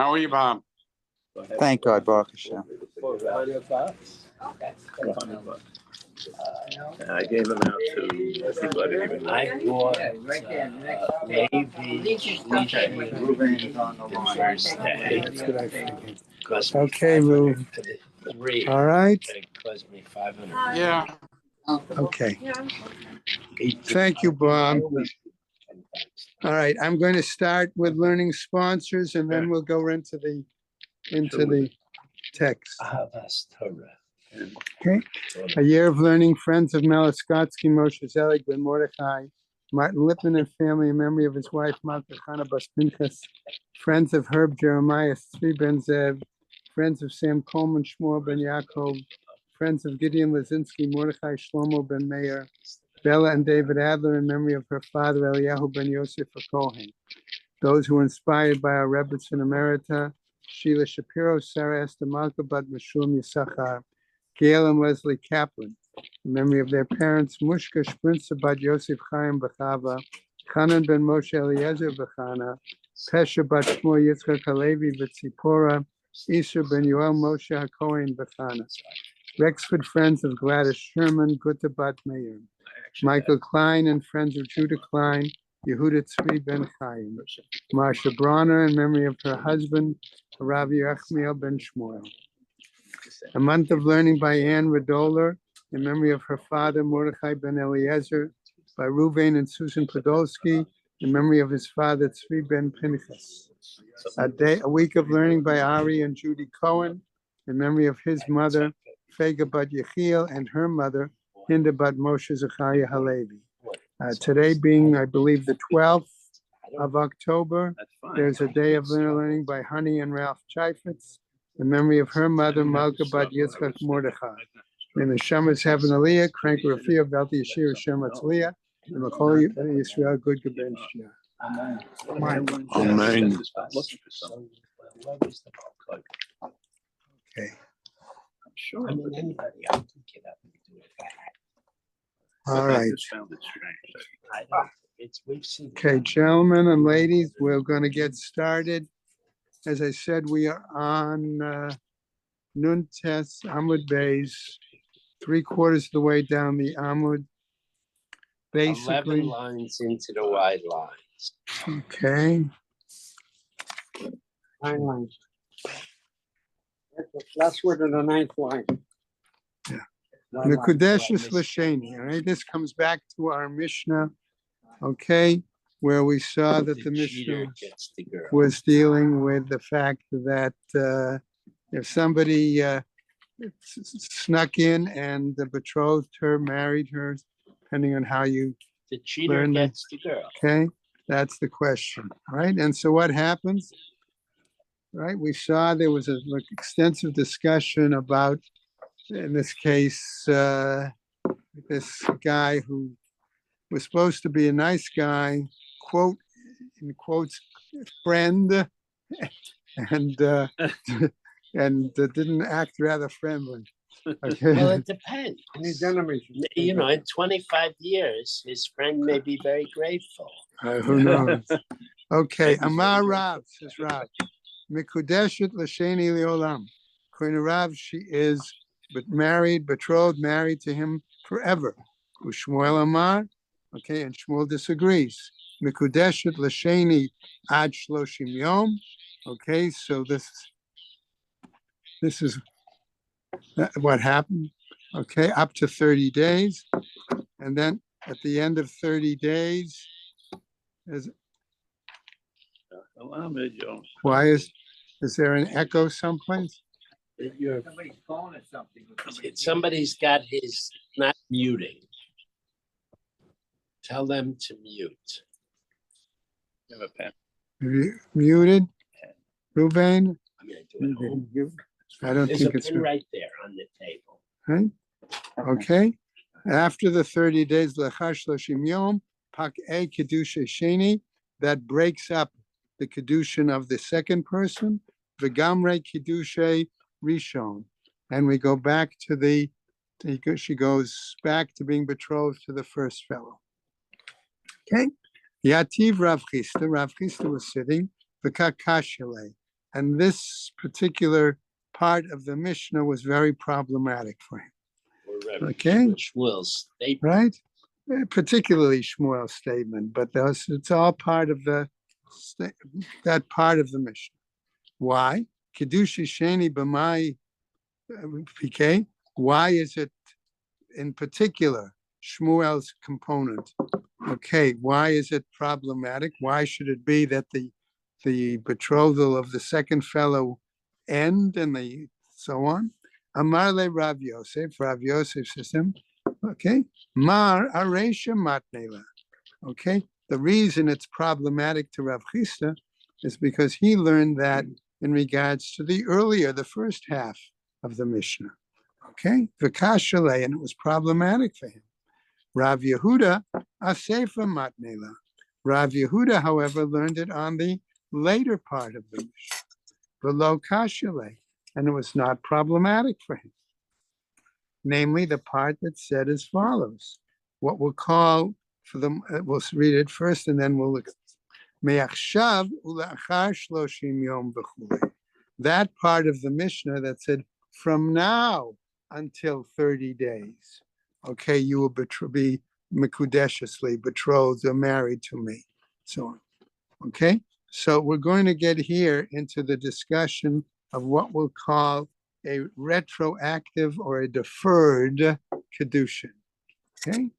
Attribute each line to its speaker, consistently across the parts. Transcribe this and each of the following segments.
Speaker 1: How are you, Bob?
Speaker 2: Thank God, Baruch Hashem.
Speaker 3: I gave them out to people I didn't even know.
Speaker 4: I bought Levi
Speaker 2: Ruben on the line.
Speaker 4: Thursday.
Speaker 5: That's what I figured.
Speaker 4: Cost me
Speaker 5: Okay,
Speaker 4: 500
Speaker 5: Lou.
Speaker 4: for the 3.
Speaker 5: All right.
Speaker 4: It cost me 500.
Speaker 1: Yeah.
Speaker 5: Okay. Thank you, Bob. All right, I'm going to start with learning sponsors and then we'll go into the text.
Speaker 4: Ahavas Torah.
Speaker 5: Okay. A year of learning, friends of Meliskotsky, Moshe Zelig, Ben Mordechai, Martin Lippman and family in memory of his wife, Malka Chana Bas Pinchas, friends of Herb Jeremiah, Tzvi Ben Zev, friends of Sam Coleman, Shmuel Ben Yaakov, friends of Gideon Lazinski, Mordechai Shlomo Ben Meir, Bella and David Adler in memory of her father, Eliyahu Ben Yosef Kohen. Those who were inspired by our Rebbetzin Emerita, Sheila Shapiro, Sarah Esther Malka Bat Meshulam Yisachar, Gail and Leslie Kaplan, in memory of their parents, Mushka Shprinza Bat Yosef Chaim Bechava, Chanan Ben Moshe Eliezer Bechana, Pesha Bat Shmuel Yitzchak Halevi V'Tzipora, Isha Ben Yoel Moshe HaKohen Bechana, Rexford Friends of Gladys Sherman, Gutta Bat Meir, Michael Klein and friends of Judah Klein, Yehuda Tzvi Ben Chaim, Marsha Bronner in memory of her husband, Rav Yerachmiel Ben Shmuel. A month of learning by Anne Radoler in memory of her father, Mordechai Ben Eliezer, by Ruvain and Susan Podolsky in memory of his father, Tzvi Ben Pinchas. A week of learning by Ari and Judy Cohen in memory of his mother, Fega Bat Yechiel, and her mother, Hinda Bat Moshe Zechariah Halevi. Today being, I believe, the 12th of October, there's a day of learning by Honey and Ralph Chaifetz in memory of her mother, Malka Bat Yitzchak Mordechai. May the Shemas have an Aliyah, Crank Rafia, Belti Yeshir, Shemas Aliyah, and the Chol Yisrael, good Geben Shia.
Speaker 3: Amen.
Speaker 5: Okay.
Speaker 3: I'm sure.
Speaker 4: I mean, anybody else can get up and do it.
Speaker 5: All
Speaker 3: I
Speaker 5: right.
Speaker 3: just found it strange.
Speaker 4: I don't, we've seen.
Speaker 5: Okay, gentlemen and ladies, we're going to get started. As I said, we are on Nun Tes Amud Beis, 3/4 of the way down the Amud.
Speaker 4: 11
Speaker 5: Basically,
Speaker 4: lines into the wide lines.
Speaker 5: okay.
Speaker 6: 9 lines. That's the last word of the 9th line.
Speaker 5: Yeah.
Speaker 6: 9 lines.
Speaker 5: Mekudeshes Lasheni, all right? This comes back to our Mishnah, okay, where we saw that the
Speaker 4: cheater
Speaker 5: Mishnah
Speaker 4: gets the girl.
Speaker 5: was dealing with the fact that if somebody snuck in and the betrothed her, married her, depending on how you,
Speaker 4: The cheater
Speaker 5: learn that.
Speaker 4: gets the girl.
Speaker 5: okay, that's the question, right? And so what happens, right? We saw there was an extensive discussion about, in this case, this guy who was supposed to be a nice guy, quote, in quotes, friend, and didn't act rather friendly. Okay.
Speaker 4: Well, it depends.
Speaker 6: His enemies.
Speaker 4: You know, in 25 years, his friend may be very grateful.
Speaker 5: Who knows? Okay, Amar Rav, says Rav, Mikudeshet Lasheni Leolam. According to Rav, she is but married, betrothed, married to him forever. Ushmuel Amar, okay, and Shmuel disagrees. Mikudeshet Lasheni Ad Shloshim Yom. Okay, so this is what happened. Okay, up to 30 days. And then at the end of 30 days, why is there an echo someplace?
Speaker 6: Somebody's phone or something.
Speaker 4: Somebody's got his not muting. Tell them to mute.
Speaker 3: Have a pen.
Speaker 5: Have you muted, Ruvain?
Speaker 4: I'm gonna do it.
Speaker 5: I don't
Speaker 4: There's a
Speaker 5: think it's
Speaker 4: pin right there on the table.
Speaker 5: right. Okay. After the 30 days, Lechar Shloshim Yom, Pak E Kedusha Sheni, that breaks up the Kedushin of the second person, V'gamre Kedusha Rishon. And we go back to she goes back to being betrothed to the first fellow. Okay. Yativ Rav Chisda was sitting, V'kakashele, And this particular part of the Mishnah was very problematic for him. Okay.
Speaker 4: Shmuel's statement.
Speaker 5: Right? Particularly Shmuel's statement, but it's all part of that part of the Mishnah. Why? Kiddushi Sheni B'mai PK. Why is it in particular Shmuel's component? Okay, why is it problematic? Why should it be that the betrothal of the second fellow end and so on? Amarle Rav Yosef says him, okay, Mar Aresha Matnela. Okay, the reason it's problematic to Rav Chisda is because he learned that in regards to the first half of the Mishnah. Okay, Vikashale, and it was problematic for him. Rav Yehuda Asefa Matnela. Rav Yehuda, however, learned it on the later part of the Mishnah, below Kashale, and it was not problematic for him. Namely, the part that said as follows: what we'll call for them, we'll read it first, and then we'll look. Me'achshav u'la'achar shloshim yom v'chulei. That part of the Mishnah that said from now until 30 days. Okay, you will be mikudeshiously betrothed or married to me, so on. Okay, so we're going to get here into the discussion of what we'll call a retroactive or a deferred kedushin. Okay,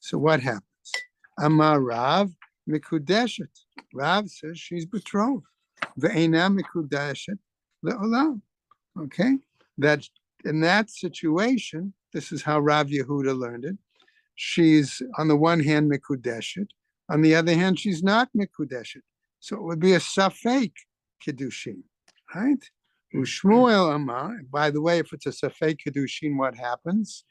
Speaker 5: so what happens? Amar Rav mikudeshet. Rav says she's betrothed. Ve'ena mikudeshet le'olam. Okay, that in that situation, this is how Rav Yehuda learned it. She's on the one hand mikudeshet, on the other hand she's not mikudeshet. So it would be a safek kedushin, right? Ushmuel Amar. By the way, if it's a safek kedushin, what happens?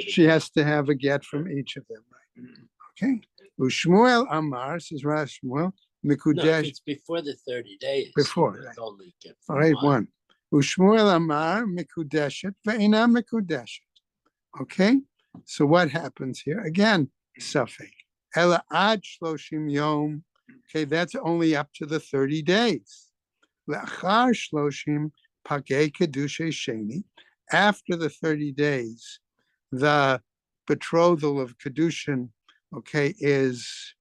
Speaker 5: She has to have a get from each of them, right? Okay. Ushmuel Amar says Rav Shmuel mikudesh.
Speaker 4: No, it's before the 30 days.
Speaker 5: Before,
Speaker 4: It's
Speaker 5: right.
Speaker 4: only get
Speaker 5: All right,
Speaker 4: one.
Speaker 5: one. Ushmuel Amar mikudeshet ve'ina mikudeshet. Okay, so what happens here? Again, safek. Ela ad shloshim yom. Okay, that's only up to the 30 days. Le'achar shloshim pakei kedushay sheni. After the 30 days, the betrothal of kedushin, okay, is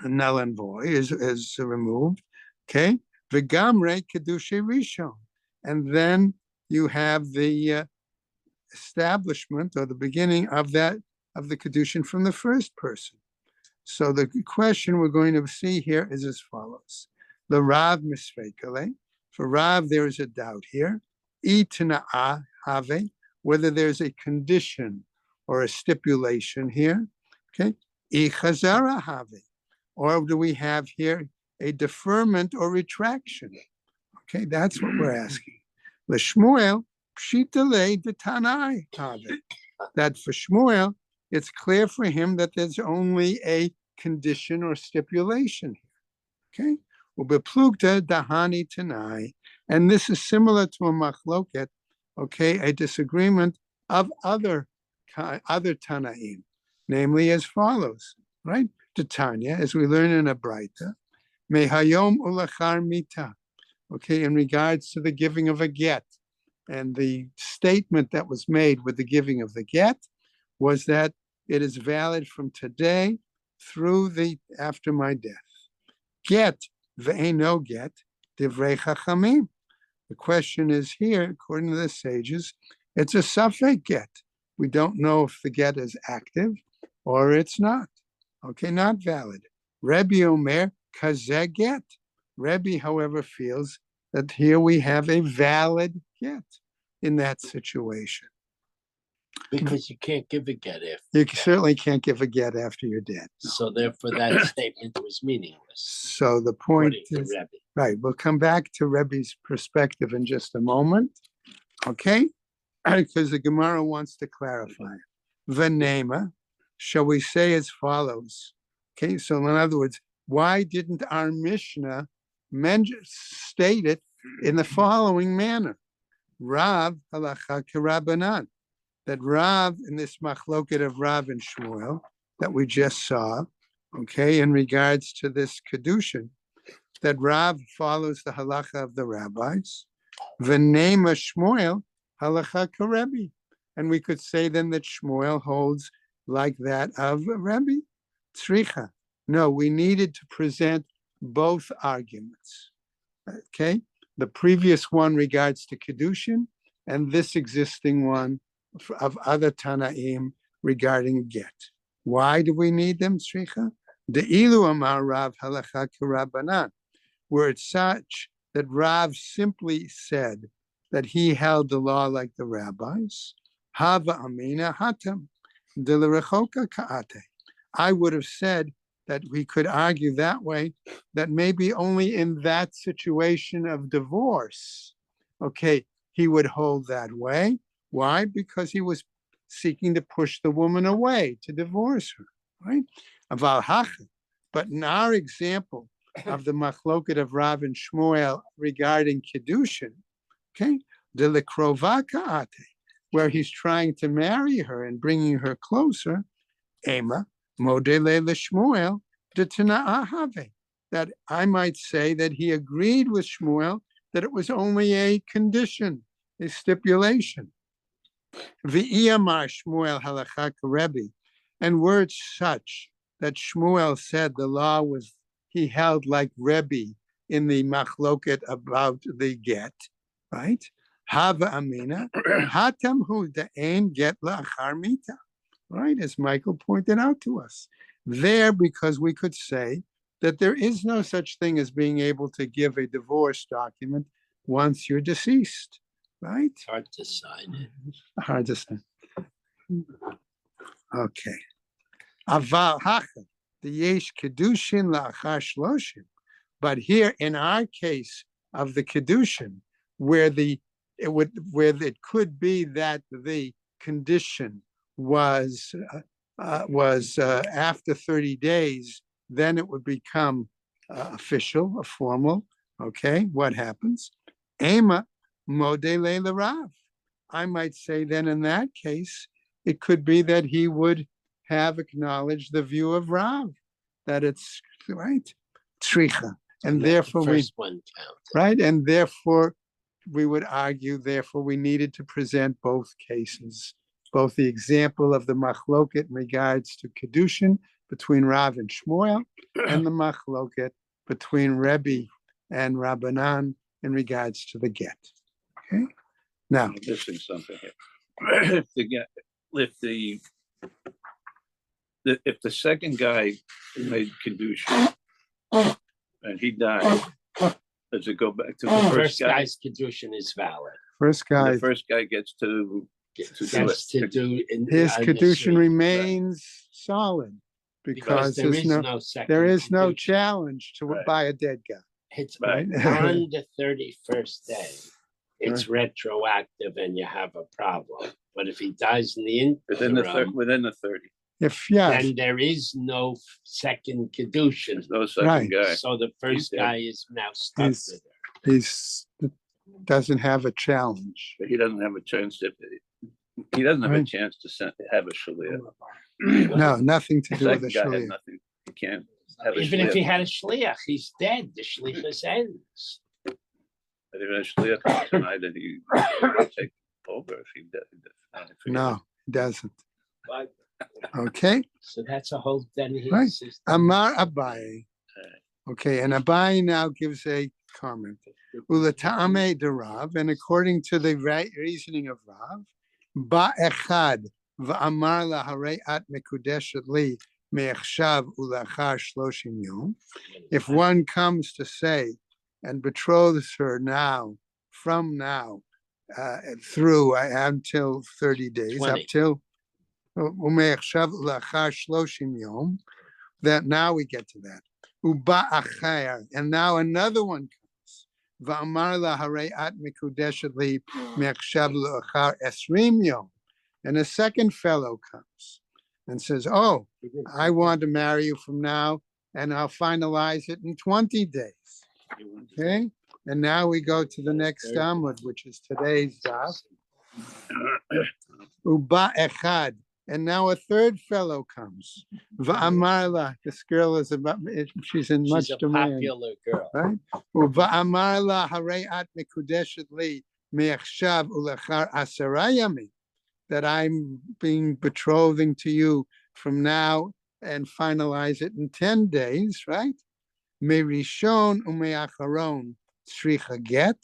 Speaker 5: null and void, is removed. Okay, v'gamrei kedushay rishon. And then you have the establishment or the beginning of the kedushin from the first person. So the question we're going to see here is as follows: the Rav misfekale. For Rav, there is a doubt here. Itnaa have, whether there's a condition or a stipulation here. Okay. Ichazara have, or do we have here a deferment or retraction? Okay, that's what we're asking. L'Shmuel, pshitale de Tanai have. That for Shmuel, it's clear for him that there's only a condition or stipulation here. Okay, ubeplugta dahani tanai, and this is similar to a machloket. Okay, a disagreement of other Tanaim, namely as follows, right? Tanya, as we learn in a Braita, mehayom ulachar mita. Okay, in regards to the giving of a get, and the statement that was made with the giving of the get was that it is valid from today through after my death. Get ve'eno get divrei chachamim. The question is here, according to the sages, it's a safek get. We don't know if the get is active or it's not. Okay, not valid. Rebbe Omer kazeh get. Rebbe, however, feels that here we have a valid get in that situation.
Speaker 4: Because you can't give a get if.
Speaker 5: You certainly can't give a get after you're dead. No.
Speaker 4: So therefore that statement was meaningless.
Speaker 5: So the point is, right, we'll come back to Rebbe's perspective in just a moment, okay? Because the Gemara wants to clarify. V'nema, shall we say as follows? Okay, so in other words, why didn't our Mishnah state it in the following manner? Rav halacha k'Rabbanan. That Rav, in this machloket of Rav and Shmuel that we just saw, okay, in regards to this kedushin, that Rav follows the halacha of the rabbis. V'nema Shmuel halacha karebi. And we could say then that Shmuel holds like that of Rebbe. Tzricha. No, we needed to present both arguments. Okay? The previous one regards to Kedushin, and this existing one of other Tanaim regarding get. Why do we need them, Tzricha? The ilu amar Rav halacha k'Rabbanan, were it such that Rav simply said that he held the law like the rabbis, hava amina hatam, de l'rechoka ka'ate. I would have said that we could argue that way, that maybe only in that situation of divorce, okay, he would hold that way. Why? Because he was seeking to push the woman away, to divorce her, right? Aval hacha. But in our example of the machloket of Rav and Shmuel regarding Kedushin, okay, de l'krova ka'ate, where he's trying to marry her and bringing her closer, ema, modele l'Shmuel, de tana'ahave, that I might say that he agreed with Shmuel that it was only a condition, a stipulation. V'iyamar Shmuel halacha Rebbe, and words such that Shmuel said the law was, he held like Rebbe in the machloket about the get, right? Hava amina, hatam hu de'ein get la'achar mita, right? As Michael pointed out to us. There, because we could say that there is no such thing as being able to give a divorce document once you're deceased, right?
Speaker 4: Hard to sign it.
Speaker 5: Hard to say. Okay. Aval hacha, the yesh kedushin la'achar shloshim. But here, in our case of the kedushin, where it could be that the condition was after 30 days, then it would become official, formal. Okay, what happens? Ema modele l'Rav. I might say then in that case, it could be that he would have acknowledged the view of Rav, that it's right, tzricha, and therefore we right, and therefore we would argue. Therefore, we needed to present both cases, both the example of the machloket in regards to kedushin between Rav and Shmuel, and the machloket between Rebbe and Rabbanan in regards to the get. Okay, now
Speaker 3: I'm missing something here. If the second guy made kedushin and he died, does it go back to the first guy?
Speaker 4: Guy's kedushin is valid.
Speaker 5: first guy,
Speaker 3: The first guy gets to do it.
Speaker 5: his kedushin remains solid because there is no challenge to
Speaker 3: Right.
Speaker 5: by a dead guy.
Speaker 4: It's
Speaker 3: Right.
Speaker 4: on the 31st day. It's retroactive and you have a problem. But if he dies in the
Speaker 3: within the 30.
Speaker 4: then there is no second kedushin.
Speaker 3: There's no second
Speaker 5: Right.
Speaker 3: guy.
Speaker 4: So the first guy is now stuck
Speaker 5: He's-
Speaker 4: with her.
Speaker 5: He's doesn't have a challenge.
Speaker 3: But he doesn't have a chance to. He doesn't have a
Speaker 5: Right.
Speaker 3: chance to have a shaliach.
Speaker 5: No, nothing to
Speaker 3: The
Speaker 5: do with the
Speaker 3: second guy had
Speaker 5: shaliach.
Speaker 3: nothing. He can't have a
Speaker 4: Even if he
Speaker 3: shliach.
Speaker 4: had a shliach, he's dead. The shliach ends.
Speaker 3: But even a shliach can deny that he will take over if he does.
Speaker 5: No, it doesn't. Okay,
Speaker 4: So that's a whole then he's
Speaker 5: Right. Amar Abaye. Okay, and Abaye now gives a comment. Ulatame de Rav, and according to the reasoning of Rav, ba echad va'amar laharei at mekudeshet li me'echshav ulachar shloshim yom. If one comes to say and betroths her now, from now through until 30 days,
Speaker 4: 20.
Speaker 5: up till ume'echshav ulachar shloshim yom, that now we get to that. Uba acher, and now another one comes. Va'amar laharei at mekudeshet li me'echshav ulachar esrim yom. And a second fellow comes and says, oh, I want to marry you from now, and I'll finalize it in 20 days. Okay? And now we go to the next Amud, which is today's daf. Uba echad, And now a third fellow comes. Va'amarla, this girl is she's in much
Speaker 4: She's a
Speaker 5: demand.
Speaker 4: popular girl.
Speaker 5: Right? Va'amarla hareat mikudeshet li me'achshav ulachar asara yamim, that I'm being betrothing to you from now and finalize it in 10 days, right? Merishon umeacharon tzricha get,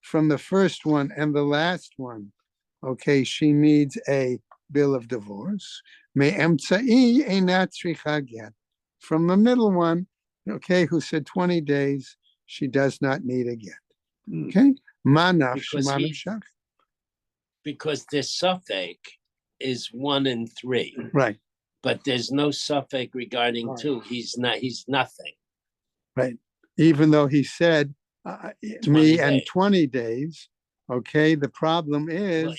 Speaker 5: from the first one and the last one. Okay, she needs a bill of divorce. Me'emtsa'i einat tzricha get, from the middle one, okay, who said 20 days, she does not need a get. Okay, manaf shmanaf.
Speaker 4: Because the suffix is 1 and 3,
Speaker 5: Right,
Speaker 4: but there's no suffix regarding 2. He's nothing.
Speaker 5: right. Even though he said
Speaker 4: 20
Speaker 5: me and
Speaker 4: days.
Speaker 5: 20 days, okay, the problem is
Speaker 4: Well,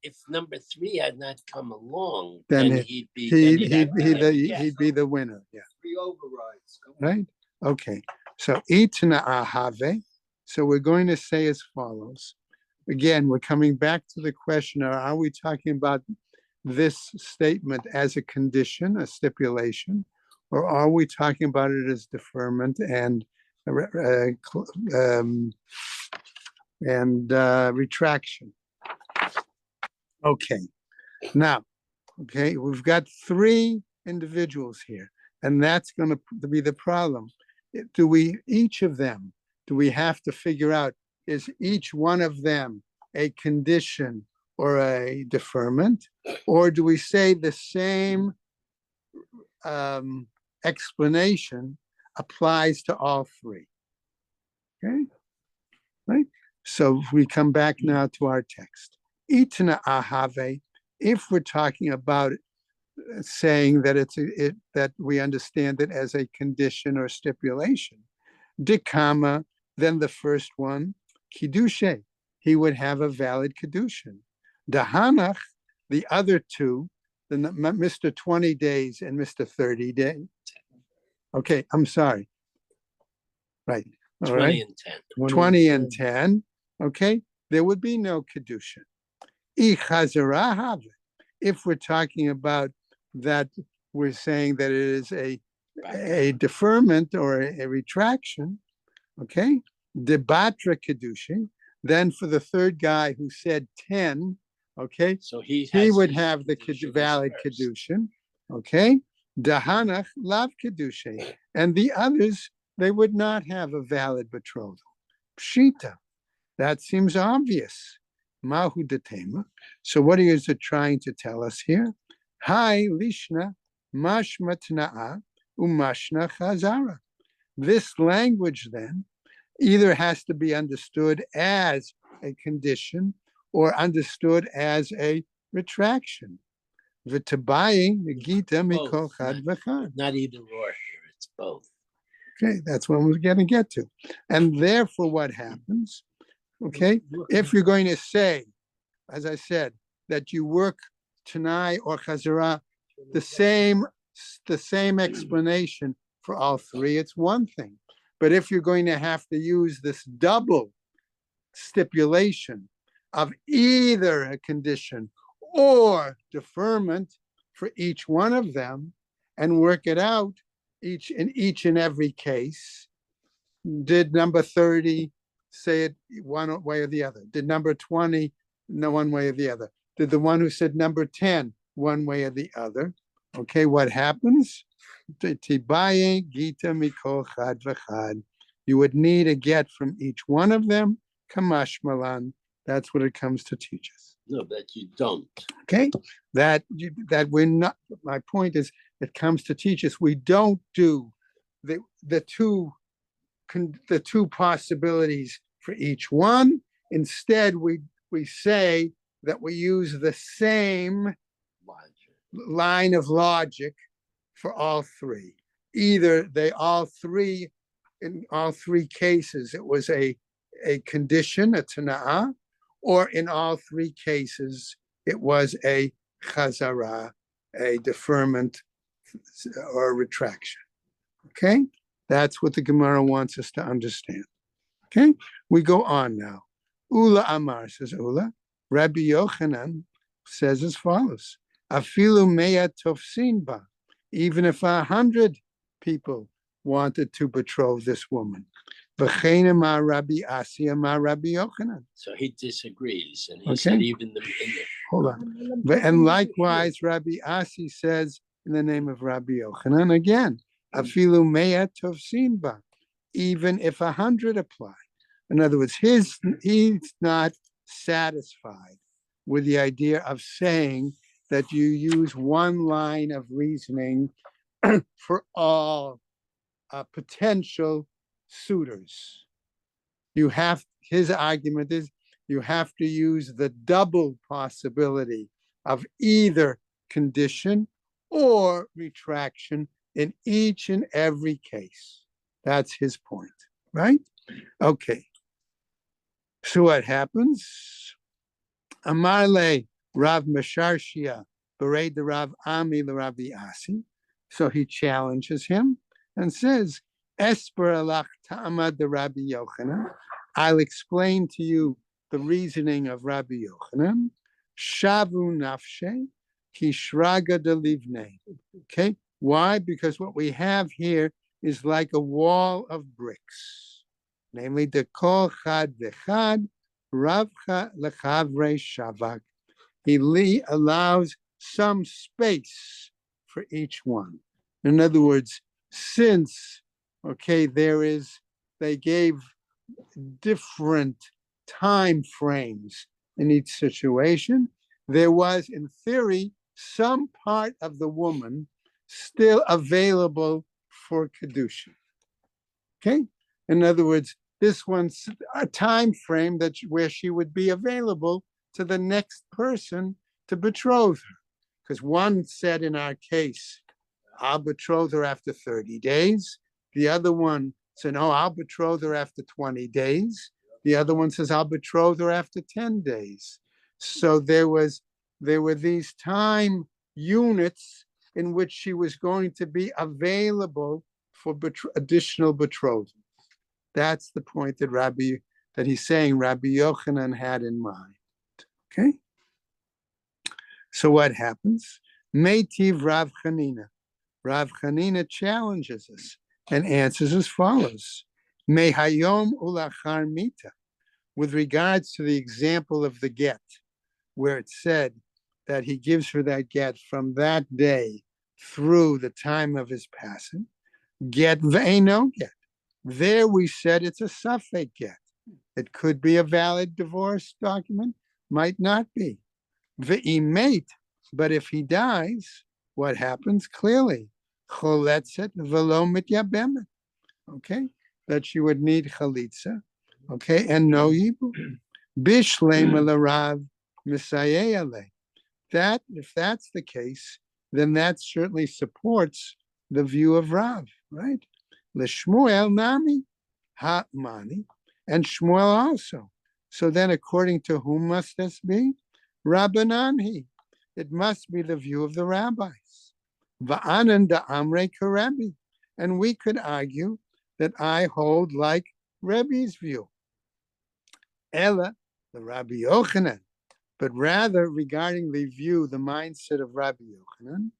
Speaker 4: if number 3 had not come along,
Speaker 5: then
Speaker 4: then he'd
Speaker 5: be the winner. Yeah.
Speaker 6: 3 overrides.
Speaker 5: Right? Okay. So itna ahave. So we're going to say as follows. Again, we're coming back to the question, are we talking about this statement as a condition, a stipulation, or are we talking about it as deferment and retraction? Okay. Now, okay, we've got 3 individuals here, and that's going to be the problem. Do we have to figure out, is each one of them a condition or a deferment, or do we say the same explanation applies to all 3? Okay, right? So we come back now to our text. Itna ahave, if we're talking about saying that that we understand it as a condition or stipulation, dikama, then the first one, kiddushe, he would have a valid kiddushin. Dahanach, the other 2, the Mr. 20 days and Mr. 30 days. Okay, I'm sorry. Right. All
Speaker 4: 20
Speaker 5: right.
Speaker 4: and 10.
Speaker 5: 20 and 10. Okay, there would be no kiddushin. If we're talking about that, we're saying that it is a deferment or a retraction. Okay, debatra kiddushin. Then for the third guy who said 10, okay,
Speaker 4: So he
Speaker 5: would have the valid kiddushin. Okay, dahanach lav kiddushin, and the others, they would not have a valid betrothal. Pshita, that seems obvious. Mahu detema. So what is it trying to tell us here? Hi lishna mashma tna'a umashna chazara. This language then either has to be understood as a condition or understood as a retraction. V'tabayi negita mikol chad v'chad.
Speaker 4: Not either or here, it's both.
Speaker 5: Okay, that's what we're going to get to. And therefore what happens, okay, if you're going to say, as I said, that you work Tanai or Chazara, the same explanation for all 3, it's one thing. But if you're going to have to use this double stipulation of either a condition or deferment for each one of them and work it out in each and every case, did number 30 say it one way or the other? Did number 20 no one way or the other? Did the one who said number 10 one way or the other? Okay, what happens? Tibaye gita mikol chad v'chad. You would need a get from each one of them. Kamash malan. That's what it comes to teach us.
Speaker 4: No, that you don't.
Speaker 5: Okay, that we're not. My point is, it comes to teach us we don't do the two possibilities for each one. Instead, we say that we use the same line of logic for all 3. Either in all 3 cases, it was a condition, a tana'ah, or in all 3 cases, it was a chazara, a deferment or retraction. Okay, that's what the Gemara wants us to understand. Okay, we go on now. Ula Amar, says Ula. Rabbi Yochanan says as follows: Afilu mea tofsin ba, even if 100 people wanted to betroth this woman. V'chein amar Rabbi Asi amar Rabbi Yochanan.
Speaker 4: So he disagrees, and he
Speaker 5: Okay.
Speaker 4: said even the
Speaker 5: Hold on. And likewise, Rabbi Asi says in the name of Rabbi Yochanan again, afilu mea tofsin ba, even if 100 apply. In other words, he's not satisfied with the idea of saying that you use one line of reasoning for all potential suitors. His argument is you have to use the double possibility of either condition or retraction in each and every case. That's his point, right? Okay. So what happens? Amarle Rav Mesharshia bered the Rav Ami the Rabbi Asi. So he challenges him and says, Esper alach ta'amad the Rabbi Yochanan. I'll explain to you the reasoning of Rabbi Yochanan. Shavu nafshe kishraga de livne. Okay, why? Because what we have here is like a wall of bricks, namely the kol chad vechad ravcha lechavre shavak. He allows some space for each one. In other words, since they gave different time frames in each situation, there was, in theory, some part of the woman still available for kedusha. Okay, in other words, this one's a time frame where she would be available to the next person to betroth her, because one said in our case, I'll betroth her after 30 days. The other one said, no, I'll betroth her after 20 days. The other one says, I'll betroth her after 10 days. So there were these time units in which she was going to be available for additional betrothal. That's the point that he's saying Rabbi Yochanan had in mind. Okay? So what happens? Meitiv Rav Chanina. Rav Chanina challenges us and answers as follows. Mehayom ulachar mita. With regards to the example of the get, where it said that he gives her that get from that day through the time of his passing, get ve'eno get. There we said it's a suffix get. It could be a valid divorce document, might not be. Ve'imate, but if he dies, what happens? Clearly, choletzet velo mityabemet. Okay, that she would need chalitza. Okay, and no yibu. Bishlem l'rav misayele. That, if that's the case, then that certainly supports the view of Rav, right? L'shmuel nami ha-mani, and Shmuel also. So then, according to whom must this be? Rabbananhi. It must be the view of the rabbis. Va'anan da'amre karebi. And we could argue that I hold like Rebbe's view. Ella, the Rabbi Yochanan, but rather regarding the view, the mindset of Rabbi Yochanan,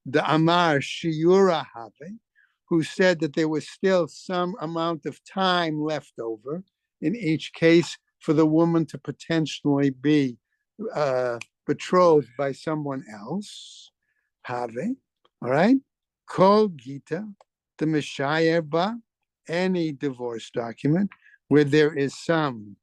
Speaker 5: the Amar Shiura Have, who said that there was still some amount of time left over in each case for the woman to potentially be betrothed by someone else. Have, all right? Kol Gita, the Mishayer Ba, any divorce document where there is some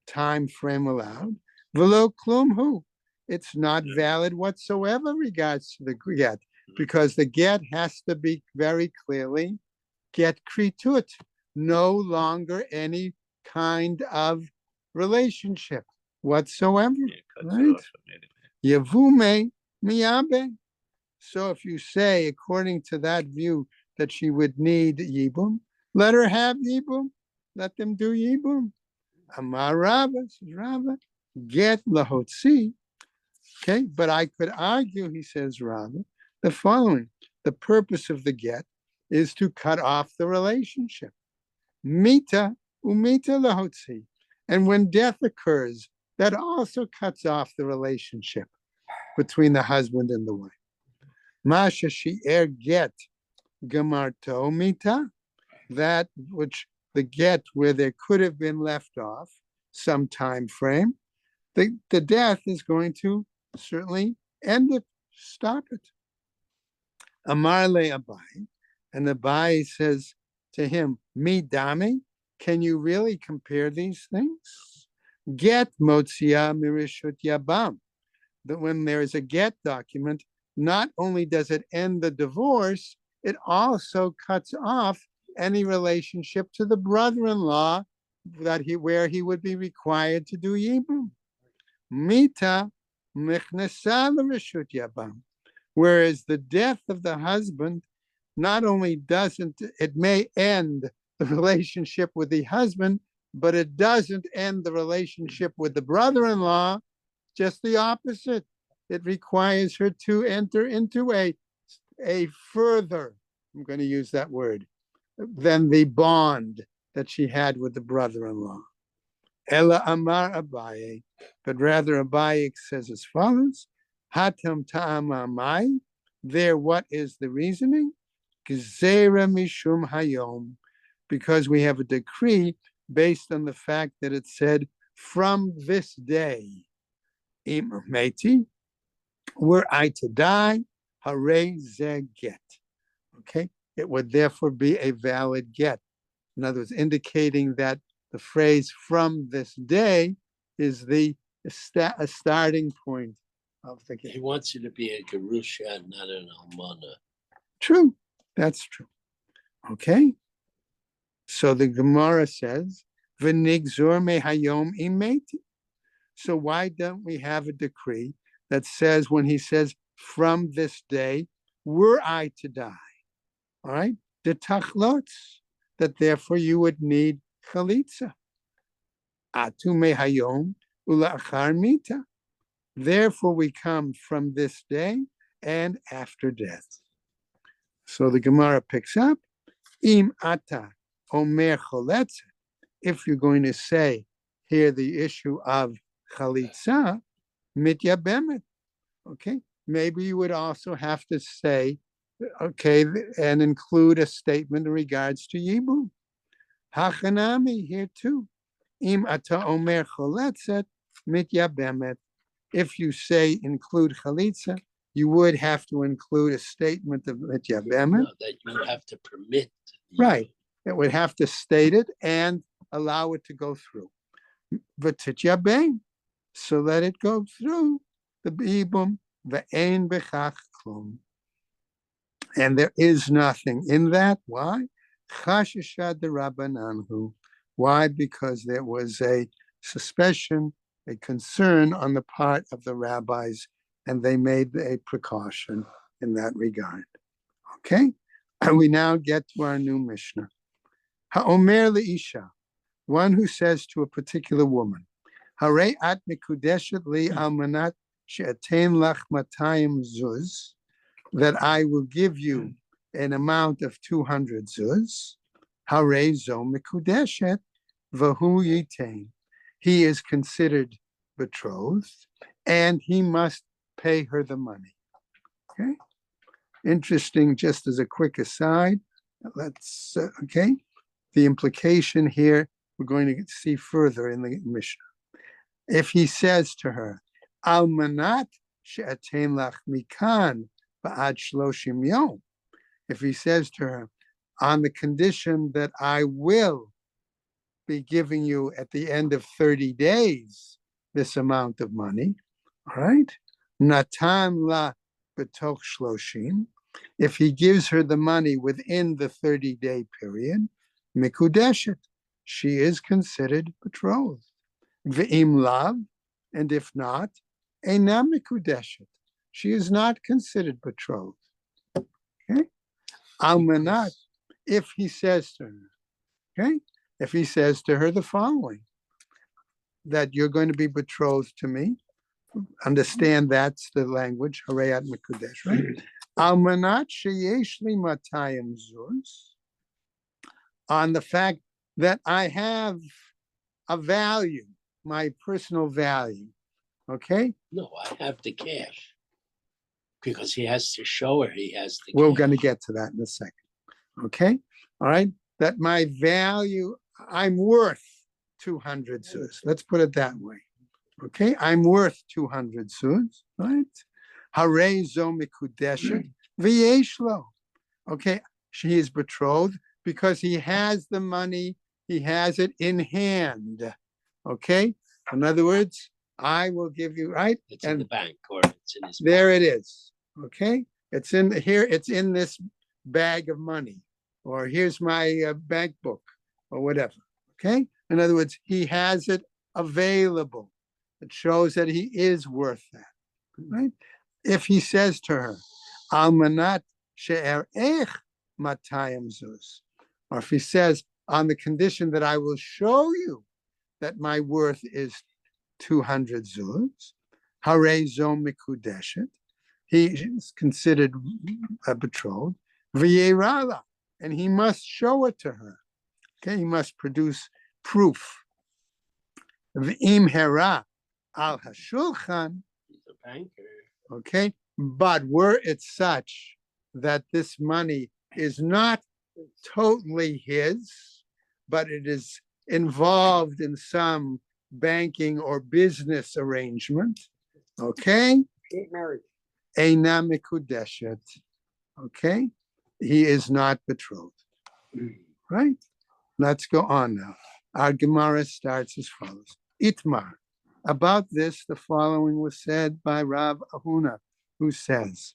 Speaker 5: time frame allowed. Velo klum, it's not valid whatsoever regards to the get, because the get has to be very clearly get kritut, no longer any kind of relationship whatsoever. Right? Yavume miyabe. So if you say, according to that view, that she would need yibum, let her have yibum. Let them do yibum. Amar Rava, says Rava, get lahotzi. Okay, but I could argue, he says Rava, the following: the purpose of the get is to cut off the relationship. Mita umita lahotzi, and when death occurs, that also cuts off the relationship. between the husband and the wife. Masha she'er get gamarto mita, that which the get where there could have been left off some time frame, the death is going to certainly end it, stop it. Amar le Abai, and Abai says to him, Mi dame, can you really compare these things? Get motzia mirishut yabam, that when there is a get document, not only does it end the divorce, it also cuts off any relationship to the brother-in-law where he would be required to do yibum. Mita mechnesa l'reshut yabam. Whereas the death of the husband not only doesn't, it may end the relationship with the husband, but it doesn't end the relationship with the brother-in-law, just the opposite. It requires her to enter into a further, I'm going to use that word, than the bond that she had with the brother-in-law. Ella Amar Abaye, but rather Abaye says as follows, Hatam ta'amamai, there what is the reasoning? Gzera mishum hayom, because we have a decree based on the fact that it said, from this day, im meti, were I to die, hare ze get. Okay, it would therefore be a valid get. In other words, indicating that the phrase from this day is a starting point of the get.
Speaker 4: He wants you to be a Gerusha, not an Almana.
Speaker 5: True, that's true. Okay, so the Gemara says, "V'nigzor mehayom imeti." So why don't we have a decree that says, when he says, from this day, were I to die, all right, the tachlots, that therefore you would need chalitza. Atu mehayom ula'achar mita. Therefore we come from this day and after death. So the Gemara picks up, im ata omer choletza, if you're going to say here the issue of chalitza, mityabemet, okay, maybe you would also have to say, okay, and include a statement in regards to yibum. Hachanami here too. Im ata omer choletzet mityabemet. If you say include chalitza, you would have to include a statement of mityabemet.
Speaker 4: No, that you would have to permit.
Speaker 5: Right. It would have to state it and allow it to go through. V'tityabem, so let it go through the yibum. Ve'ein bechach klum. And there is nothing in that. Why? Chashishad Rabbananhu. Why? Because there was a suspicion, a concern on the part of the rabbis, and they made a precaution in that regard. Okay? And we now get to our new Mishnah. Ha'omer le'isha, one who says to a particular woman, Harei at mikudeshet li almanat she'atein lach matayim zuz, that I will give you an amount of 200 zuz. Harei zo mikudeshet v'hu yitain. He is considered betrothed, and he must pay her the money. Okay? Interesting, just as a quick aside, let's, okay? The implication here, we're going to see further in the Mishnah. If he says to her, Almanat she'atein lach mikan ba'ad shloshim yom, if he says to her, on the condition that I will be giving you at the end of 30 days this amount of money, all right? Natan la betoch shloshim, if he gives her the money within the 30-day period, mikudeshet, she is considered betrothed. Ve'im lav, and if not, eina mikudeshet, she is not considered betrothed. Okay? Almanat, if he says to her, okay? If he says to her the following, that you're going to be betrothed to me, understand that's the language, harayat mikudesh, right? Almanat sheyesh li matayim zuz, on the fact that I have a value, my personal value, okay?
Speaker 4: No, I have the cash. Because he has to show her he has the.
Speaker 5: We're
Speaker 4: key.
Speaker 5: going to get to that in a second. Okay? All right? That my value, I'm worth 200 zuz. Let's put it that way. Okay? I'm worth 200 zuz, right? Harei zo mikudeshet v'yesh lo. Okay? She is betrothed because he has the money, he has it in hand. Okay? In other words, I will give you, right?
Speaker 4: It's in
Speaker 5: And
Speaker 4: the bank or it's in his.
Speaker 5: there it is. Okay? It's in here, it's in this bag of money, or here's my bank book, or whatever. Okay? In other words, he has it available. It shows that he is worth that. Right? If he says to her, Almanat she'er ech matayim zuz, or if he says, on the condition that I will show you that my worth is 200 zuz, harei zo mikudeshet, he is considered a betrothed, v'yerala, and he must show it to her. Okay, he must produce proof. V'im hera al hashulchan,
Speaker 4: He's a banker.
Speaker 5: okay, but were it such that this money is not totally his, but it is involved in some banking or business arrangement, okay,
Speaker 6: Get married.
Speaker 5: eina mikudeshet, okay, he is not betrothed, right? Let's go on now. Our Gemara starts as follows. Itmar. About this, the following was said by Rav Ahuna, who says,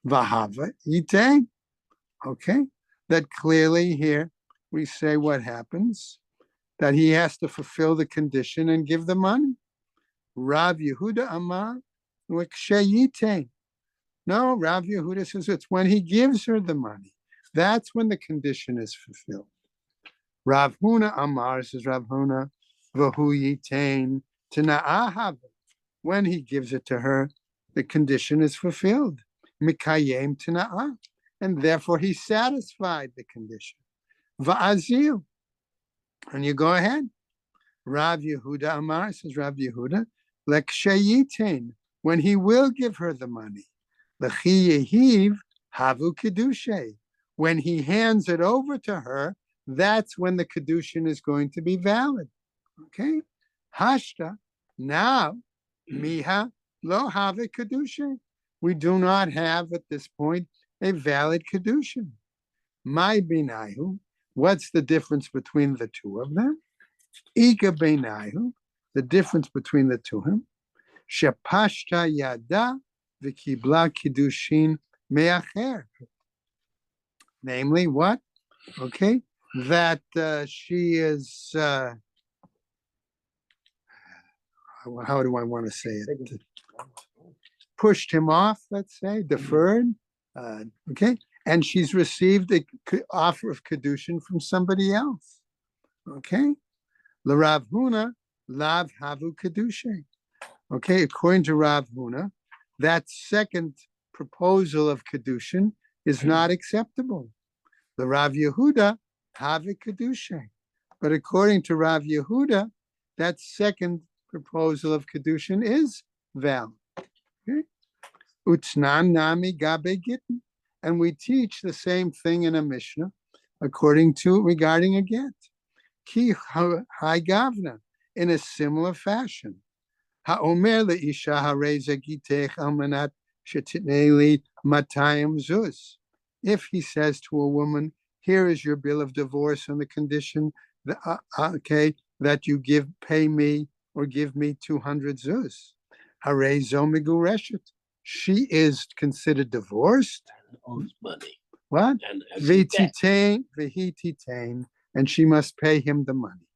Speaker 5: Vahava ite. Okay, that clearly here we say what happens, that he has to fulfill the condition and give the money. Rav Yehuda Amar, Wikshayite. No, Rav Yehuda says it's when he gives her the money. That's when the condition is fulfilled. Rav Huna Amar, says Rav Huna, Vahu Yitain Tana'ahav. When he gives it to her, the condition is fulfilled. Mikayem Tana'ah. And therefore he satisfied the condition. Va'azil. And you go ahead. Rav Yehuda Amar, says Rav Yehuda, Lekshayitain, when he will give her the money. Lechi Yehiv Havu Kedushay. When he hands it over to her, that's when the Kedushin is going to be valid. Okay? Hashta, now, Miha lo have Kedushin. We do not have at this point a valid Kedushin. My Binayu, what's the difference between the two of them? Ika Binayu, the difference between the two of them. Shepashta Yada v'kibla Kedushin me'acher. Namely, what? Okay, that she is, how do I want to say it? Pushed him off, let's say, deferred, okay? And she's received an offer of Kedushin from somebody else, okay? L'Rav Huna, Lav Havu Kedushin. Okay, according to Rav Huna, that second proposal of Kedushin is not acceptable. The Rav Yehuda have a Kedushin. But according to Rav Yehuda, that second proposal of Kedushin is valid. Okay? Utsnan nami gabe gittin. And we teach the same thing in a Mishnah according to regarding a get. Ki hai gavna, in a similar fashion. Ha'omer le'isha hareza gitech almanat shetitnei matayim zuz. If he says to a woman, here is your bill of divorce on the condition that, okay, that you pay me or give me 200 zuz. Harei zo migureshet. She is considered divorced.
Speaker 4: And owes money.
Speaker 5: What?
Speaker 4: And has a debt.
Speaker 5: V'hitain, and she must pay him the money.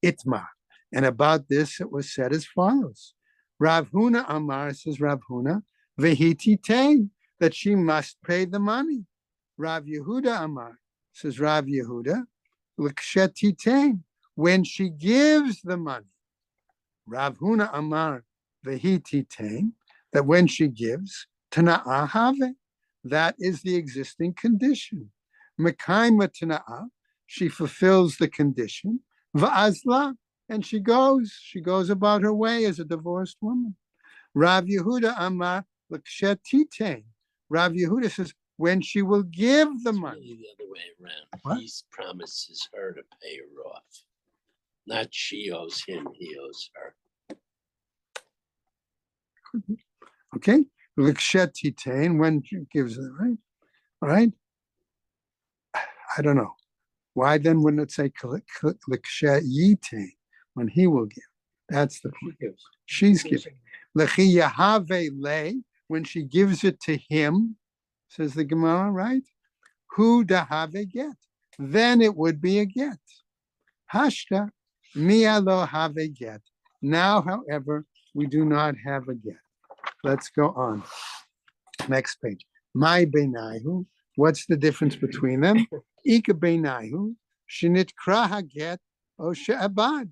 Speaker 5: Itma. And about this, it was said as follows. Rav Huna Amar, says Rav Huna, v'hitain, that she must pay the money. Rav Yehuda Amar, says Rav Yehuda, l'kshethitain, when she gives the money. Rav Huna Amar, v'hitain, that when she gives, tana'ah have, that is the existing condition. Mekaima tana'ah, she fulfills the condition. Va'azla, and she goes about her way as a divorced woman. Rav Yehuda Amar, l'kshetite. Rav Yehuda says when she will give the
Speaker 4: It's
Speaker 5: money.
Speaker 4: really the other way around.
Speaker 5: What?
Speaker 4: He promises her to pay her off. Not she owes him, he owes her.
Speaker 5: Okay, l'kshetite, when she gives it, right? All right. I don't know. Why then wouldn't it say l'kshetite when he will give? That's the point. She's giving. L'chi yahave le, when she gives it to him, says the Gemara, right? Who dahave get? Then it would be a get. Hashta mialo have get. Now, however, we do not have a get. Let's go on. Next page. My benayu. What's the difference between them? Ika benayu. Shinit kraha get o she'abad.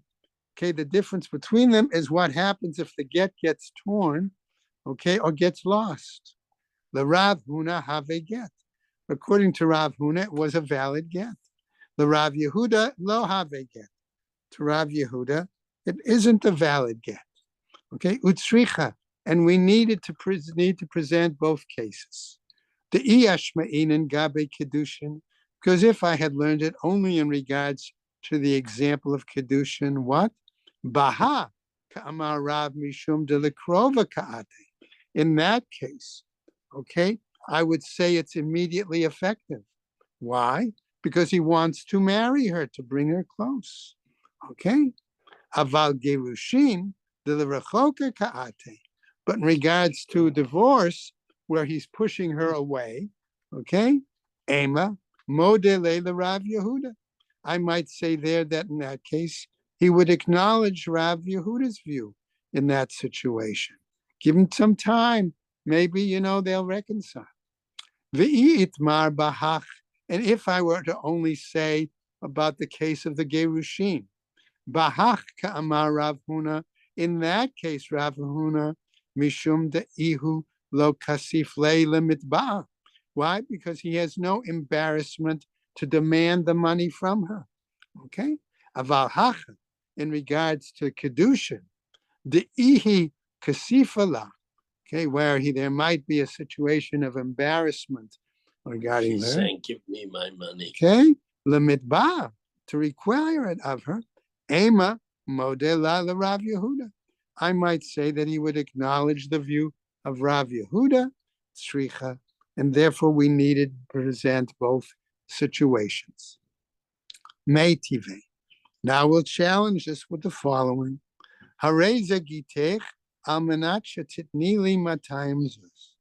Speaker 5: Okay, the difference between them is what happens if the get gets torn, okay, or gets lost. The Rav Huna have a get. According to Rav Huna, it was a valid get. The Rav Yehuda lo have a get. To Rav Yehuda, it isn't a valid get. Okay, utsricha, and we need to present both cases. The iyashma'in and gabe kedushin, because if I had learned it only in regards to the example of kedushin, what? Baha ka'amar Rav mishum de lekrova ka'ate. In that case, okay, I would say it's immediately effective. Why? Because he wants to marry her, to bring her close. Okay? Aval gerushin de lerechoka ka'ate. But in regards to divorce, where he's pushing her away, okay? Ema modele le Rav Yehuda. I might say there that in that case, he would acknowledge Rav Yehuda's view in that situation. Give him some time. Maybe, they'll reconcile. V'itmar bahach. And if I were to only say about the case of the Gerushin, bahach ka'amar Rav Huna, in that case, Rav Huna, mishum de'ihu lo kasif le'le mitba. Why? Because he has no embarrassment to demand the money from her. Okay? Aval hacha, in regards to kedushin, de'ihi kasifala. Okay, where there might be a situation of embarrassment regarding
Speaker 4: She's
Speaker 5: her.
Speaker 4: saying, give me my money.
Speaker 5: Okay, lemitba, to require it of her. Ema modela le Rav Yehuda. I might say that he would acknowledge the view of Rav Yehuda, Tzricha, and therefore we needed to present both situations. Meitive. Now we'll challenge this with the following. Hareza gitech almanat shetitni li 200 zuz.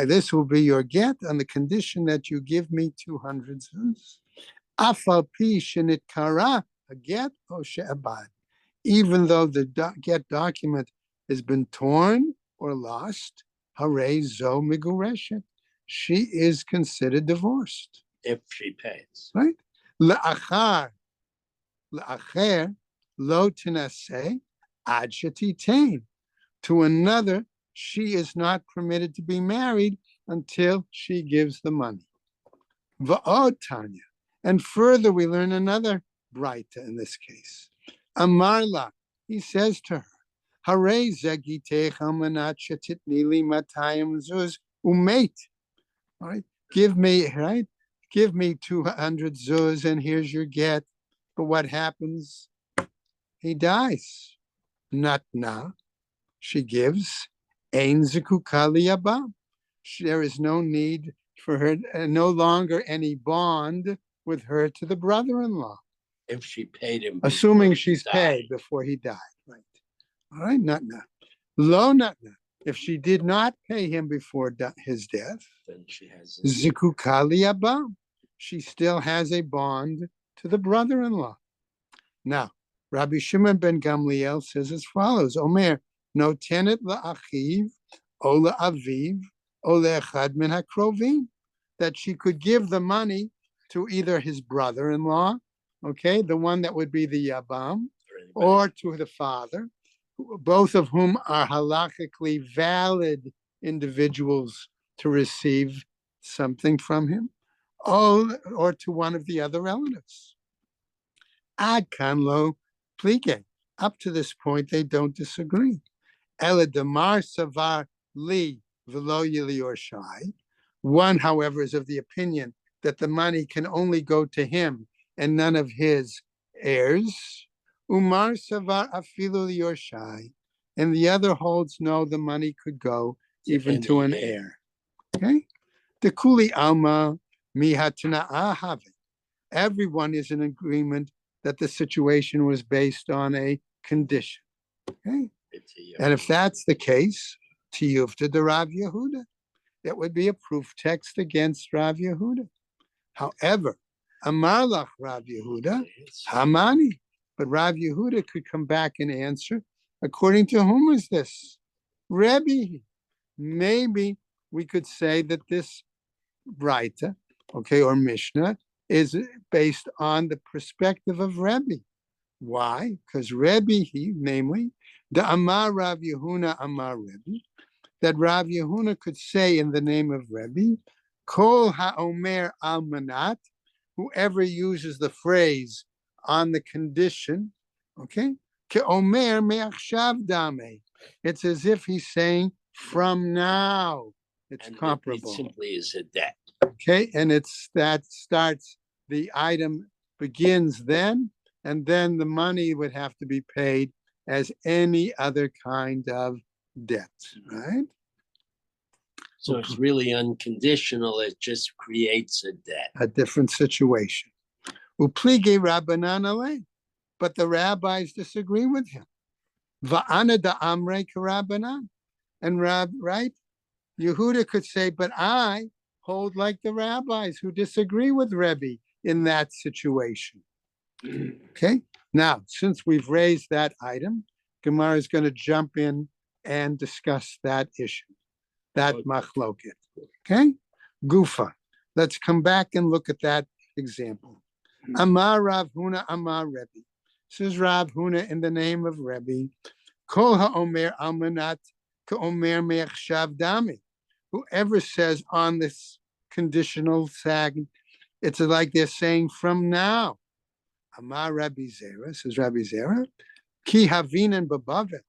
Speaker 5: This will be your get on the condition that you give me 200 zuz. Afal pi shenit kara a get o she'abad. Even though the get document has been torn or lost, harei zo migureshet. She is considered divorced.
Speaker 4: If she pays.
Speaker 5: Right? La'acher lo tinaseh ad shetitain. To another, she is not permitted to be married until she gives the money. Va'od Tanya. And further, we learn another braita in this case. Amarla, he says to her, Harei zegitech almanat shetitni li 200 zuz umeit. All right, give me 200 zuz, and here's your get. But what happens? He dies. Not now. She gives. Ein zekuka liyabam. There is no need for her, no longer any bond with her to the brother-in-law.
Speaker 4: If she paid him.
Speaker 5: Assuming she's paid before he died. Right. All right, not now. Lo not now. If she did not pay him before his death,
Speaker 4: then she has
Speaker 5: zikuka liyabam. She still has a bond to the brother-in-law. Now, Rabbi Shimon ben Gamliel says as follows: Omer, no tenet la'achiv, o la'aviv, o le'echad min hakrovim, that she could give the money to either his brother-in-law, okay, the one that would be the yabam, or to the father, both of whom are halachically valid individuals to receive something from him, or to one of the other relatives. Ad kan lo plike. Up to this point, they don't disagree. Ela demar savar li v'lo yilior shai. One, however, is of the opinion that the money can only go to him and none of his heirs. Umar savar afilu lior shai. And the other holds no, the money could go even to an heir. Okay? The kuli alma mihatna ahave. Everyone is in agreement that the situation was based on a condition. Okay? And if that's the case, tiyuvta de Rav Yehuda, that would be a proof text against Rav Yehuda. However, Amarlach Rav Yehuda, Hamani, but Rav Yehuda could come back and answer, according to whom is this? Rebbe. Maybe we could say that this Braita, okay, or Mishnah, is based on the perspective of Rebbe. Why? Because Rebbe, namely, the Amar Rav Yehuna Amar Rebbe, that Rav Yehuna could say in the name of Rebbe, Kol HaOmer Almanat, whoever uses the phrase on the condition, okay, Ke'omer Me'achshav Dame. It's as if he's saying, from now. It's
Speaker 4: And
Speaker 5: comparable.
Speaker 4: It simply is a debt.
Speaker 5: Okay, and that starts, the item begins then, and then the money would have to be paid as any other kind of debt, right?
Speaker 4: So it's really unconditional. It just creates a debt.
Speaker 5: A different situation. Uplige Rabbanan alei, but the rabbis disagree with him. Va'ana da amrei k'Rabbanan, and right? Yehuda could say, but I hold like the rabbis who disagree with Rebbe in that situation. Okay, now, since we've raised that item, Gemara is going to jump in and discuss that issue, that machloket. Okay, Gufa. Let's come back and look at that example. Amar Rav Huna Amar Rebbe. This is Rav Huna in the name of Rebbe. Kol ha'omer almanat ka'omer me'achshav dami. Whoever says on this conditional sag, it's like they're saying from now. Amar Rabbi Zera, says Rabbi Zera, Ki Havinan Babavel.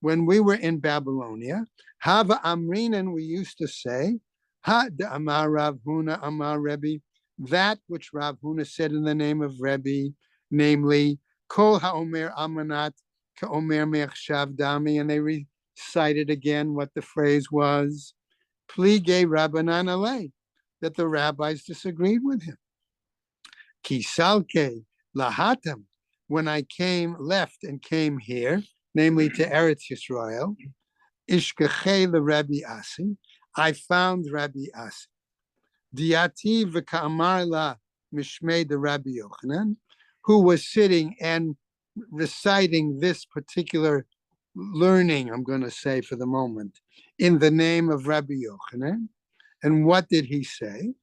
Speaker 5: When we were in Babylonia, Hava Amrinan, we used to say, Ha de Amar Rav Huna Amar Rebbe, that which Rav Huna said in the name of Rebbe, namely, Kol HaOmer Amanat Ka'omer Me'achshav Dami, and they recited again what the phrase was. Plige Rabbanan alei, that the rabbis disagreed with him. Kisalke lahatam, when I left and came here, namely to Eretz Yisrael, ishkache leRabbi Asi, I found Rabbi Asi. Diati v'ka'amar la mishmei de Rabbi Yochanan, who was sitting and reciting this particular learning, I'm going to say for the moment, in the name of Rabbi Yochanan. And what did he say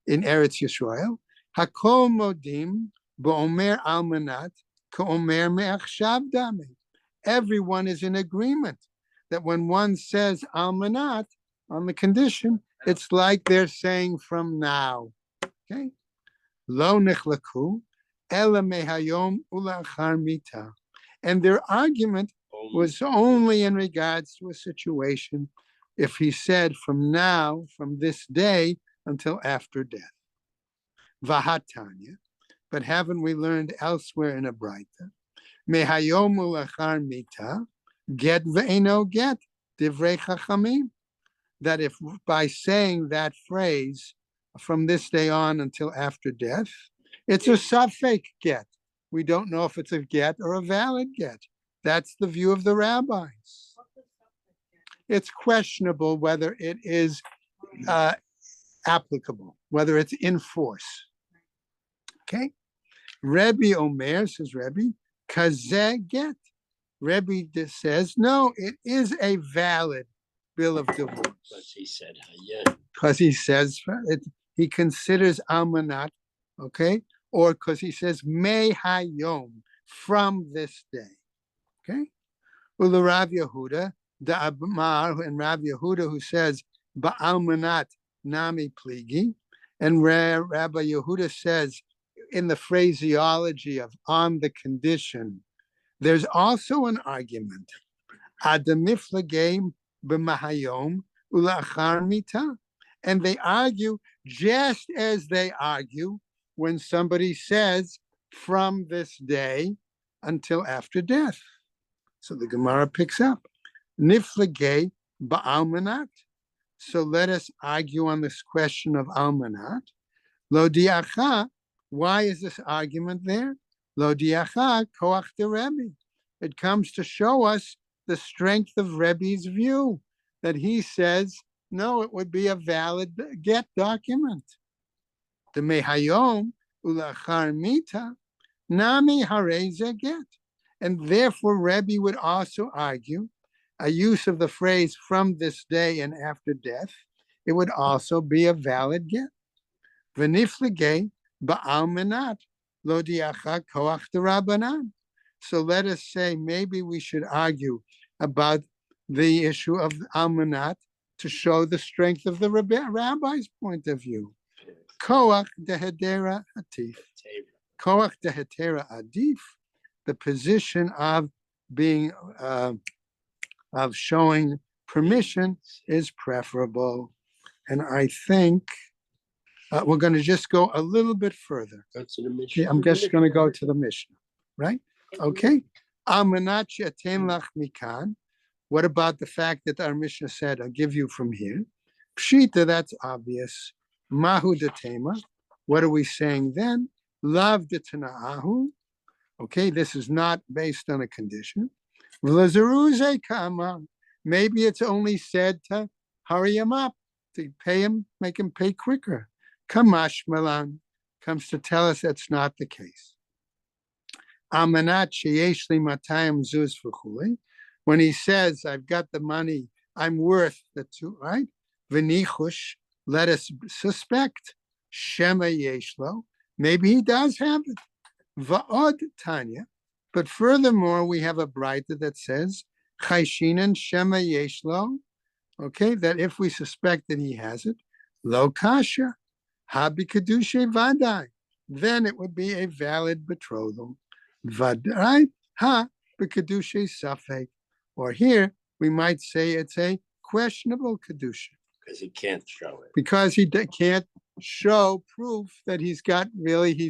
Speaker 5: in Eretz Yisrael? Hakol modim ba'omer almanat ka'omer me'achshav dami. Everyone is in agreement that when one says almanat on the condition, it's like they're saying from now. Okay? Lo nichlaku ela mehayom ulachar mita. And their argument was only in regards to a situation if he said from now, from this day until after death. Vahatanya, but haven't we learned elsewhere in a Braita? Mehayom ulachar mita, get ve'eno get, divrei chachamim. That if by saying that phrase from this day on until after death, it's a safek get. We don't know if it's a get or a valid get. That's the view of the rabbis. It's questionable whether it is applicable, whether it's in force. Okay? Rebbe Omer, says Rebbe, kazeh get. Rebbe says, no, it is a valid bill of divorce.
Speaker 4: Because he said Hayan.
Speaker 5: Because he says, he considers almanat, okay? Or because he says, me hayom, from this day. Okay? Ula Rav Yehuda, the Amar, and Rav Yehuda, who says, ba'almanat nami pligi, and Rabbi Yehuda says, in the phraseology of on the condition, there's also an argument. Adamiflagim b'mahayom ulachar mita. And they argue just as they argue when somebody says from this day until after death. So the Gemara picks up. Niflage ba'almanat. So let us argue on this question of almanat. Lo diacha. Why is this argument there? Lo diacha koach de Rebbe. It comes to show us the strength of Rebbe's view, that he says, no, it would be a valid get document. The mehayom ulachar mita nami hareza get. And therefore, Rebbe would also argue a use of the phrase from this day and after death, it would also be a valid get. V'niflige ba'almanat lo diacha koach derabanan. So let us say maybe we should argue about the issue of almanat to show the strength of the rabbi's point of view. Koach dehedera atif. Koach dehedera adif. The position of being of showing permission is preferable. And I think we're going to just go a little bit further. Yeah, I'm just going to go to the Mishnah, right? Okay. Almanat she'aten lach mikan. What about the fact that our Mishnah said, I'll give you from here? Pshita, that's obvious. Mahu detema. What are we saying then? Lav detana'ahu. Okay, this is not based on a condition. V'lazaruze kama. Maybe it's only said to hurry him up, to pay him, make him pay quicker. Kamash malan comes to tell us that's not the case. Amanat sheyesh li matayim zuz v'chuli. When he says, I've got the money, I'm worth the two, right? V'nichush, let us suspect. Shema yeshlo. Maybe he does have it. Va'od Tanya. But furthermore, we have a braita that says, Chayshinan Shema Yeshlo. Okay, that if we suspect that he has it, Lo Kasha, Habi Kedushe Vadai. Then it would be a valid betrothal. Vadai, Ha Bekedushe Safek. Or here, we might say it's a questionable Kedusha.
Speaker 4: Because he can't show it.
Speaker 5: Because he can't show proof that he's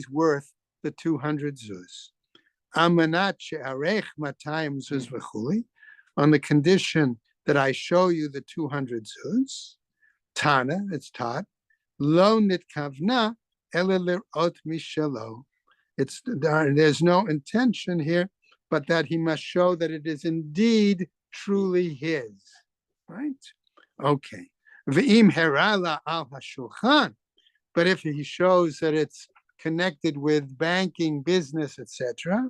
Speaker 5: worth the 200 zuz. Amanat she'arech matayim zuz v'chuli, on the condition that I show you the 200 zuz. Tana, it's taught. Lo nitkavna ele lirot mishelo. There's no intention here, but that he must show that it is indeed truly his. Right? Okay. V'im herala al hashulchan. But if he shows that it's connected with banking, business, etc.,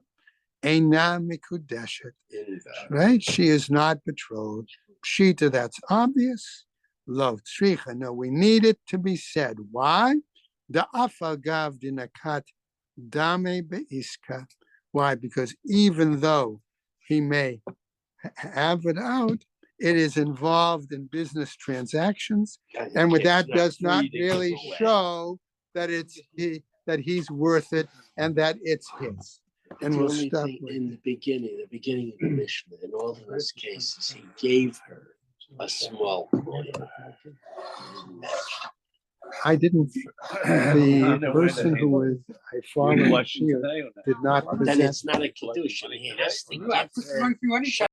Speaker 5: eina mikudeshet, right? She is not betrothed. Pshita, that's obvious. Lo tzricha, no, we need it to be said. Why? The afagav dinakat dame beiska. Why? Because even though he may have it out, it is involved in business transactions, and with that does not really show that that he's worth it and that it's his. And we'll stop
Speaker 4: in the beginning of the Mishnah. In all of those cases, he gave her a small quantity.
Speaker 5: I didn't. The person who was I followed here did not
Speaker 4: Then
Speaker 5: possess.
Speaker 4: it's not a kedusha. He has to give her.